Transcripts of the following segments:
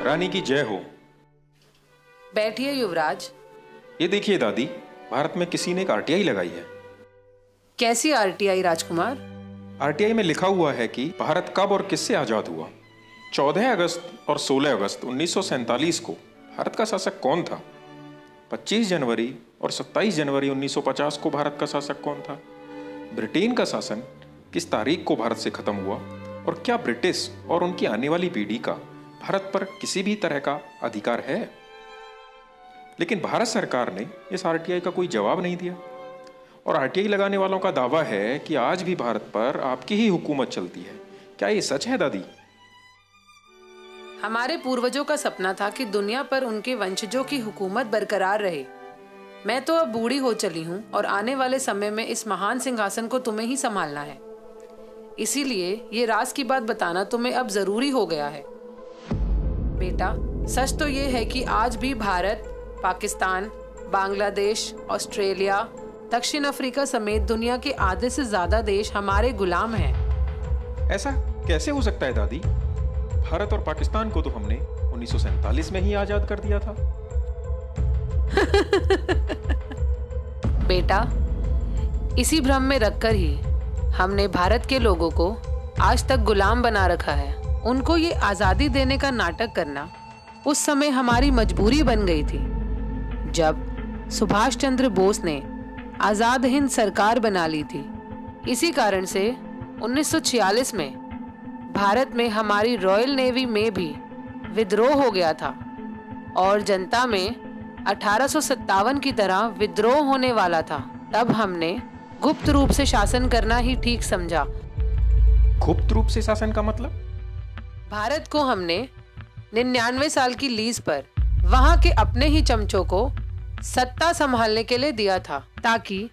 रानी की जय हो। बैठिए युवराज। ये देखिए दादी, भारत में किसी ने एक आरटीआई लगाई है। कैसी आरटीआई राजकुमार? आरटीआई में लिखा हुआ है कि भारत कब और किससे आजाद हुआ। 14 अगस्त और 16 अगस्त 1947 को भारत का शासक कौन था? 25 जनवरी और 27 जनवरी 1950 को भारत का शासक कौन था? ब्रिटेन का शासन किस तारीख को भारत से खत्म हुआ? और क्या ब्रिटिश और उनकी आने वाली पीढ़ी का भारत पर किसी भी तरह का अधिकार है? लेकिन भारत सरकार ने इस आरटीआई का कोई जवाब नहीं दिया और आरटीआई लगाने वालों का दावा है कि आज भी भारत पर आपकी ही हुकूमत चलती है। क्या ये सच है दादी? हमारे पूर्वजों का सपना था कि दुनिया पर उनके वंशजों की हुकूमत बरकरार रहे। मैं तो अब बूढ़ी हो चली हूँ और आने वाले समय में इस महान सिंहासन को तुम्हें ही संभालना है। इसीलिए ये राज की बात बताना तुम्हें अब जरूरी हो गया है। बेटा, सच तो ये है कि आज भी भारत, पाकिस्तान, बांग्लादेश, ऑस्ट्रेलिया, दक्षिण अफ्रीका समेत दुनिया के आधे से ज्यादा देश हमारे गुलाम हैं। ऐसा कैसे हो सकता है दादी? भारत और पाकिस्तान को तो हमने 1947 में ही आजाद कर दिया था। बेटा, इसी भ्रम में रखकर ही हमने भारत के लोगों को आज तक गुलाम बना रखा है। उनको ये आजादी देने का नाटक करना उस समय हमारी मजबूरी बन गई थी, जब सुभाष चंद्र बोस ने आजाद हिंद सरकार बना ली थी। इसी कारण से 1946 में भारत में हमारी रॉयल नेवी में भी विद्रोह हो गया था और जनता में 1857 की तरह विद्रोह होने वाला था। तब हमने गुप्त रूप से शासन करना ही ठीक समझा। गुप्त रूप से शासन का मतलब? भारत को हमने 99 साल की लीज पर वहां के अपने ही चमचों को सत्ता संभालने के लिए दिया था, ताकि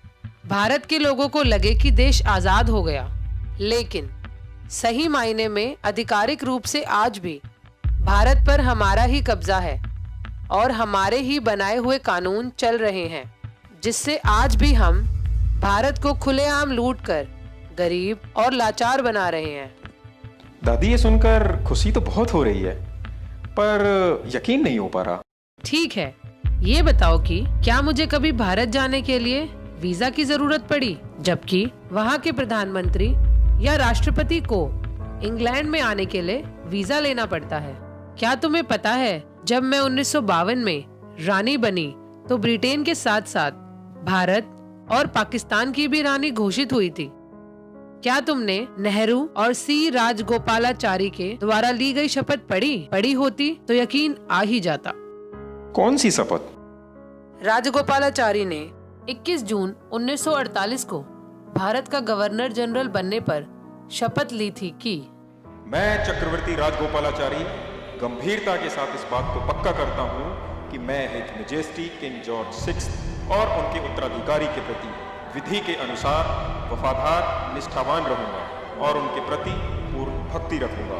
भारत के लोगों को लगे कि देश आजाद हो गया। लेकिन सही मायने में आधिकारिक रूप से आज भी भारत पर हमारा ही कब्जा है और हमारे ही बनाए हुए कानून चल रहे हैं, जिससे आज भी हम भारत को खुलेआम लूटकर गरीब और लाचार बना रहे हैं। दादी, ये सुनकर खुशी तो बहुत हो रही है, पर यकीन नहीं हो पा रहा। ठीक है, ये बताओ कि क्या मुझे कभी भारत जाने के लिए वीजा की जरूरत पड़ी, जबकि वहाँ के प्रधानमंत्री या राष्ट्रपति को इंग्लैंड में आने के लिए वीजा लेना पड़ता है? क्या तुम्हें पता है, जब मैं 1952 में रानी बनी तो ब्रिटेन के साथ साथ भारत और पाकिस्तान की भी रानी घोषित हुई थी। क्या तुमने नेहरू और सी राजगोपालाचारी के द्वारा ली गई शपथ पढ़ी होती तो यकीन आ ही जाता। कौन सी शपथ? राजगोपालाचारी ने 21 जून 1948 को भारत का गवर्नर जनरल बनने पर शपथ ली थी कि मैं चक्रवर्ती राजगोपालाचारी गंभीरता के साथ इस बात को पक्का करता हूँ कि मैं हिज मैजेस्टी किंग जॉर्ज 6 और उनके उत्तराधिकारी के प्रति विधि के अनुसार वफादार, निष्ठावान रहूंगा और उनके प्रति पूर्ण भक्ति रखूंगा।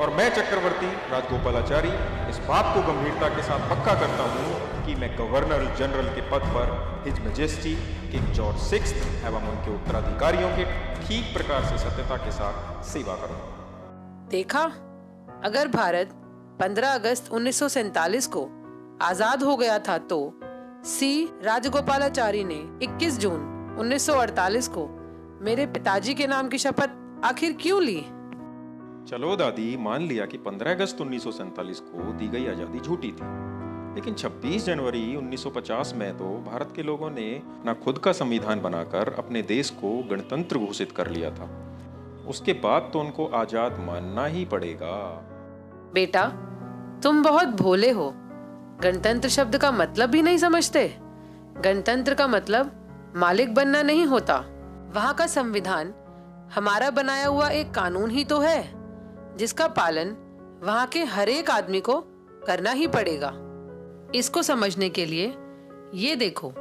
और मैं चक्रवर्ती राजगोपालाचारी इस बात को गंभीरता के साथ पक्का करता हूँ कि मैं गवर्नर जनरल के पद पर हिज मैजेस्टी किंग जॉर्ज 6 एवं उनके उत्तराधिकारियों के ठीक प्रकार से सत्यता के साथ सेवा करूंगा। देखा, अगर भारत 15 अगस्त 1947 को आजाद हो गया था तो सी राजगोपालाचारी ने 21 जून 1948 को मेरे पिताजी के नाम की शपथ आखिर क्यों ली? चलो दादी, मान लिया कि 15 अगस्त 1947 को दी गई आजादी झूठी थी, लेकिन 26 जनवरी 1950 में तो भारत के लोगों ने ना खुद का संविधान बनाकर अपने देश को गणतंत्र घोषित कर लिया था। उसके बाद तो उनको आजाद मानना ही पड़ेगा। बेटा, तुम बहुत भोले हो। गणतंत्र शब्द का मतलब भी नहीं समझते। गणतंत्र का मतलब मालिक बनना नहीं होता। वहाँ का संविधान हमारा बनाया हुआ एक कानून ही तो है, जिसका पालन वहाँ के हर एक आदमी को करना ही पड़ेगा। इसको समझने के लिए ये देखो,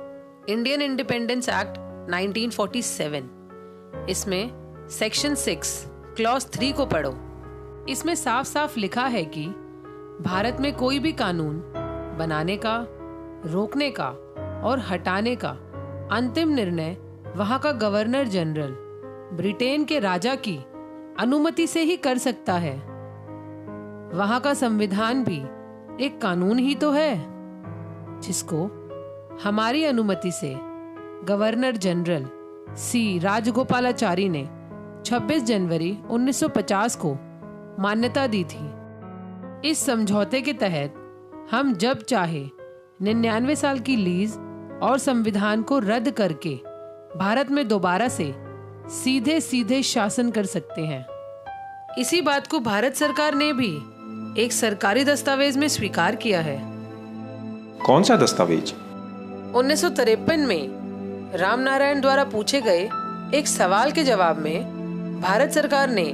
इंडियन इंडिपेंडेंस एक्ट 1947, इसमें सेक्शन 6 क्लॉज 3 को पढ़ो। इसमें साफ साफ लिखा है कि भारत में कोई भी कानून बनाने का, रोकने का और हटाने का अंतिम निर्णय वहाँ का गवर्नर जनरल ब्रिटेन के राजा की अनुमति से ही कर सकता है। वहाँ का संविधान भी एक कानून ही तो है जिसको हमारी अनुमति से गवर्नर जनरल सी राजगोपालाचारी ने 26 जनवरी 1950 को मान्यता दी थी। इस समझौते के तहत हम जब चाहे 99 साल की लीज और संविधान को रद्द करके भारत में दोबारा से सीधे सीधे शासन कर सकते हैं। इसी बात को भारत सरकार ने भी एक सरकारी दस्तावेज में स्वीकार किया है। कौन सा दस्तावेज? 1953 में रामनारायण द्वारा पूछे गए एक सवाल के जवाब में भारत सरकार ने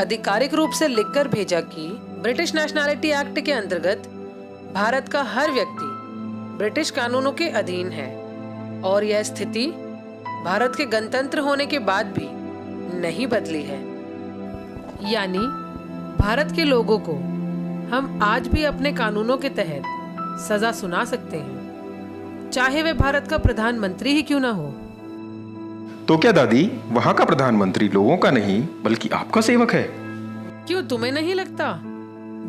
आधिकारिक रूप से लिखकर भेजा कि ब्रिटिश नेशनैलिटी एक्ट के अंतर्गत भारत का हर व्यक्ति ब्रिटिश कानूनों के अधीन है और यह स्थिति भारत के गणतंत्र होने के बाद भी नहीं बदली है। यानी भारत के लोगों को हम आज भी अपने कानूनों के तहत सजा सुना सकते हैं, चाहे वे भारत का प्रधानमंत्री ही क्यों ना हो। तो क्या दादी, वहां का प्रधानमंत्री लोगों का नहीं बल्कि आपका सेवक है? क्यों तुम्हें नहीं लगता?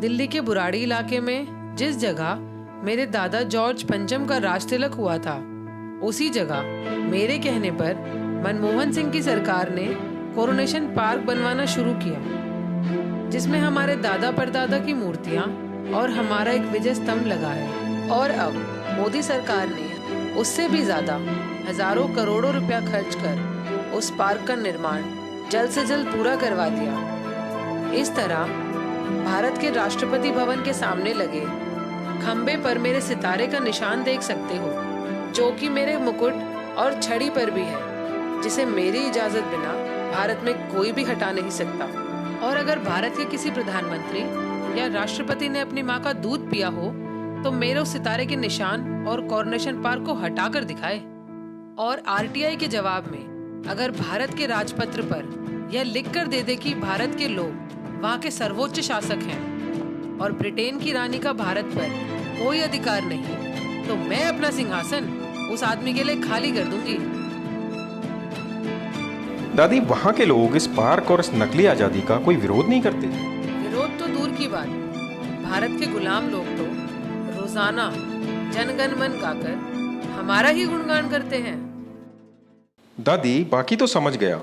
दिल्ली के बुराड़ी इलाके में जिस जगह मेरे दादा जॉर्ज पंचम का राज तिलक हुआ था, उसी जगह मेरे कहने पर मनमोहन सिंह की सरकार ने कोरोनेशन पार्क बनवाना शुरू किया, जिसमें हमारे दादा परदादा की मूर्तियां और हमारा एक विजय स्तंभ लगा है। और अब मोदी सरकार ने उससे भी ज्यादा हजारों करोड़ों रुपया खर्च कर उस पार्क का निर्माण जल्द से जल्द पूरा करवा दिया। इस तरह भारत के राष्ट्रपति भवन के सामने लगे खंबे पर मेरे सितारे का निशान देख सकते हो, जो कि मेरे मुकुट और छड़ी पर भी है, जिसे मेरी इजाजत बिना भारत में कोई भी हटा नहीं सकता। और अगर भारत के किसी प्रधानमंत्री या राष्ट्रपति ने अपनी माँ का दूध पिया हो तो मेरे उस सितारे के निशान और कोरोनेशन पार्क को हटा कर दिखाए। और आरटीआई के जवाब में अगर भारत के राजपत्र पर यह लिख कर दे दे कि भारत के लोग वहाँ के सर्वोच्च शासक हैं और ब्रिटेन की रानी का भारत पर कोई अधिकार नहीं, तो मैं अपना सिंहासन उस आदमी के लिए खाली कर दूंगी। दादी, वहाँ के लोग इस पार्क और इस नकली आजादी का कोई विरोध नहीं करते? विरोध तो दूर की बात, भारत के गुलाम लोग तो रोजाना जनगण मन गाकर हमारा ही गुणगान करते हैं। दादी, बाकी तो समझ गया,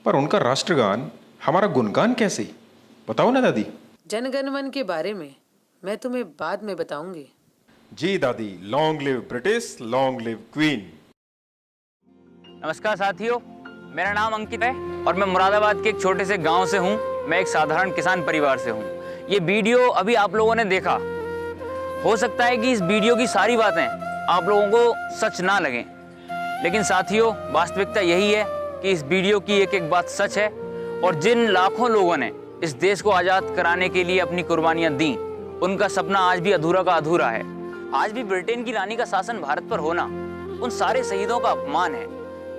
पर उनका राष्ट्रगान हमारा गुणगान कैसे? बताओ ना दादी। जनगण मन के बारे में मैं तुम्हें बाद में बताऊंगी। जी दादी, long live British, long live queen. नमस्कार साथियों, मेरा नाम अंकित है और मैं मुरादाबाद के एक छोटे से गांव से हूं। मैं एक साधारण किसान परिवार से हूं। ये वीडियो अभी आप लोगों ने देखा, हो सकता है कि इस वीडियो की सारी बातें आप लोगों को सच ना लगें, लेकिन साथियों वास्तविकता यही है कि इस वीडियो की एक एक बात सच है। और जिन लाखों लोगों ने इस देश को आज़ाद कराने के लिए अपनी कुर्बानियां दी, उनका सपना आज भी अधूरा का अधूरा है। आज भी ब्रिटेन की रानी का शासन भारत पर होना उन सारे शहीदों का अपमान है।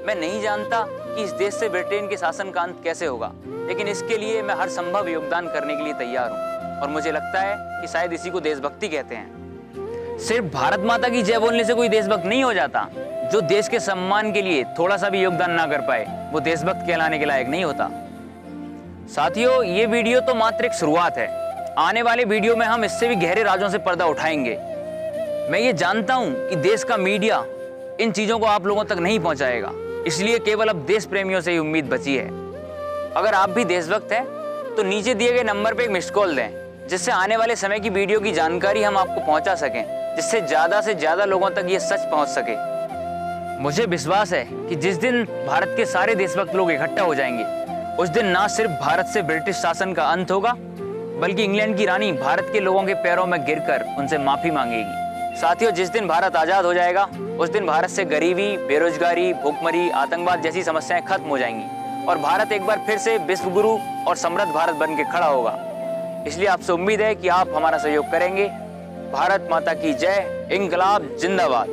मैं नहीं जानता कि इस देश से ब्रिटेन के शासन का अंत कैसे होगा, लेकिन इसके लिए मैं हर संभव योगदान करने के लिए तैयार हूँ। और मुझे लगता है कि शायद इसी को देशभक्ति कहते हैं। सिर्फ भारत माता की जय बोलने से कोई देशभक्त नहीं हो जाता। जो देश के सम्मान के लिए थोड़ा सा भी योगदान ना कर पाए, वो देशभक्त कहलाने के लायक नहीं होता। साथियों, ये वीडियो तो मात्र एक शुरुआत है। आने वाले वीडियो में हम इससे भी गहरे राजों से पर्दा उठाएंगे। मैं ये जानता हूँ कि देश का मीडिया इन चीजों को आप लोगों तक नहीं पहुंचाएगा, इसलिए केवल अब देश प्रेमियों से ही उम्मीद बची है। अगर आप भी देशभक्त हैं तो नीचे दिए गए नंबर पे एक मिस्ड कॉल दें, जिससे आने वाले समय की वीडियो की जानकारी हम आपको पहुंचा सकें, जिससे ज्यादा लोगों तक ये सच पहुंच सके। मुझे विश्वास है कि जिस दिन भारत के सारे देशभक्त लोग इकट्ठा हो जाएंगे, उस दिन ना सिर्फ भारत से ब्रिटिश शासन का अंत होगा, बल्कि इंग्लैंड की रानी भारत के लोगों के पैरों में गिरकर उनसे माफी मांगेगी। साथियों, जिस दिन भारत आजाद हो जाएगा, उस दिन भारत से गरीबी, बेरोजगारी, भूखमरी, आतंकवाद जैसी समस्याएं खत्म हो जाएंगी और भारत एक बार फिर से विश्व गुरु और समृद्ध भारत बन के खड़ा होगा। इसलिए आपसे उम्मीद है कि आप हमारा सहयोग करेंगे। भारत माता की जय, इंकलाब जिंदाबाद।